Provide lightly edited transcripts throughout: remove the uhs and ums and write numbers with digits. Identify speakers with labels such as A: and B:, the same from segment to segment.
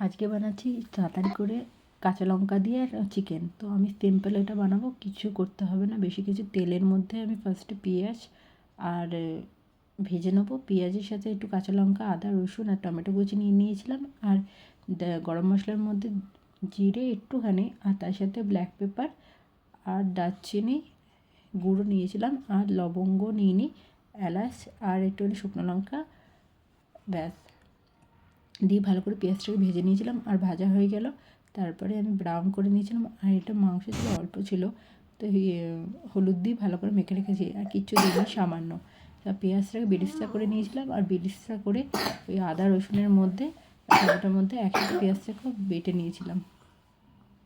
A: আজকে বানাচ্ছি তাড়াতাড়ি করে কাঁচা লঙ্কা দিয়ে চিকেন। তো আমি সিম্পল এটা বানাবো, কিছু করতে হবে না বেশি কিছু। তেলের মধ্যে আমি ফার্স্টে পেঁয়াজ আর ভেজে নেবো। পেঁয়াজের সাথে একটু কাঁচা লঙ্কা, আদা, রসুন আর টমেটো কুচি নিয়ে নিয়েছিলাম। আর গরম মশলার মধ্যে জিরে একটুখানি, আর তার সাথে ব্ল্যাক পেপার আর দারচিনি গুঁড়ো নিয়েছিলাম, আর লবঙ্গ নিয়ে নিই, এলাচ আর একটুখানি শুকনো লঙ্কা, ব্যাস দিয়ে ভালো করে পেঁয়াজটাকে ভেজে নিয়েছিলাম। আর ভাজা হয়ে গেল, তারপরে আমি ব্রাউন করে নিয়েছিলাম। আর এটা মাংস ছিল, অল্প ছিল, তো হলুদ দিয়ে ভালো করে মেখে রেখেছি, আর কিচ্ছু দিইনি, সামান্য। তা পেঁয়াজটাকে বেরেস্তা করে নিয়েছিলাম, আর বেরেস্তা করে ওই আদা রসুনের মধ্যে টমেটোর মধ্যে একসাথে পেঁয়াজটাকে বেটে নিয়েছিলাম।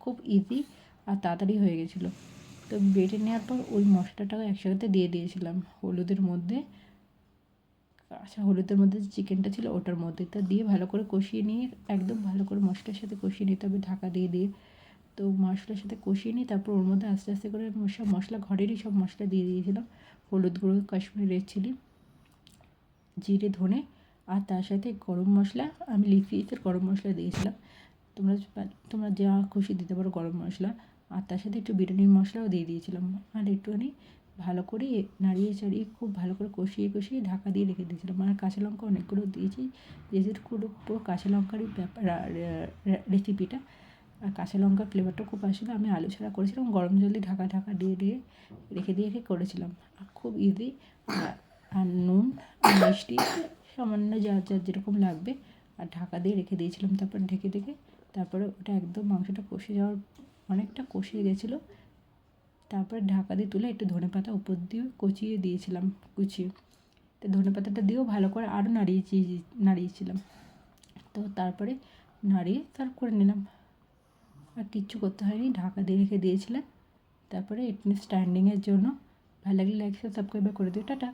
A: খুব ইজি আর তাড়াতাড়ি হয়ে গেছিলো। তো বেটে নেওয়ার পর ওই মশলাটাও একসাথে দিয়ে দিয়েছিলাম হলুদের মধ্যে, আচ্ছা হলুদের মধ্যে যে চিকেনটা ছিল ওটার মধ্যে, তা দিয়ে ভালো করে কষিয়ে নিয়ে একদম ভালো করে মশলার সাথে কষিয়ে নিতে হবে ঢাকা দিয়ে দিয়ে। তো মশলার সাথে কষিয়ে নিই, তারপর ওর মধ্যে আস্তে আস্তে করে সব মশলা, ঘরেরই সব মশলা দিয়ে দিয়েছিলাম। হলুদ গুঁড়ো, কাশ্মীরি রেড চিলি, জিরে, ধনে, আর তার সাথে গরম মশলা, আমি লিফিসের গরম মশলা দিয়েছিলাম। তোমরা তোমরা যা খুশি দিতে পারো গরম মশলা। আর তার সাথে একটু বিরিয়ানির মশলাও দিয়ে দিয়েছিলাম। আর একটুখানি ভালো করে নাড়িয়ে চাড়িয়ে খুব ভালো করে কষিয়ে কষিয়ে ঢাকা দিয়ে রেখে দিয়েছিলাম। আর কাঁচা লঙ্কা অনেকগুলো দিয়েছি, যেহেতু পুরো কাঁচা লঙ্কারই ব্যাপার রেসিপিটা। আর কাঁচা লঙ্কার ফ্লেভারটা খুব আসলে, আমি আলু ছাড়া করেছিলাম, গরম জল দিয়ে ঢাকা ঢাকা দিয়ে দিয়ে রেখে দিয়ে করেছিলাম। আর খুব ইজি। আর নুন আর মিষ্টি সামান্য যার যার যেরকম লাগবে, আর ঢাকা দিয়ে রেখে দিয়েছিলাম। তারপর ঢেকে তারপরে ওটা একদম মাংসটা কষে যাওয়ার, অনেকটা কষে গেছিলো। তারপরে ঢাকা দিয়ে তুলে একটু ধনেপাতা উপর দিয়ে কুচিয়ে দিয়েছিলাম, তো ধনেপাতাটা দিয়েও ভালো করে আরও নাড়িয়েছিলাম। তো তারপরে নাড়িয়ে সার্ভ করে নিলাম। আর কিচ্ছু করতে হয়নি, ঢাকা দিয়ে রেখে দিয়েছিলাম। তারপরে একটু স্ট্যান্ডিংয়ের জন্য। ভালো লাগলে লাইক সাবস্ক্রাইব করে দিও। টাটা।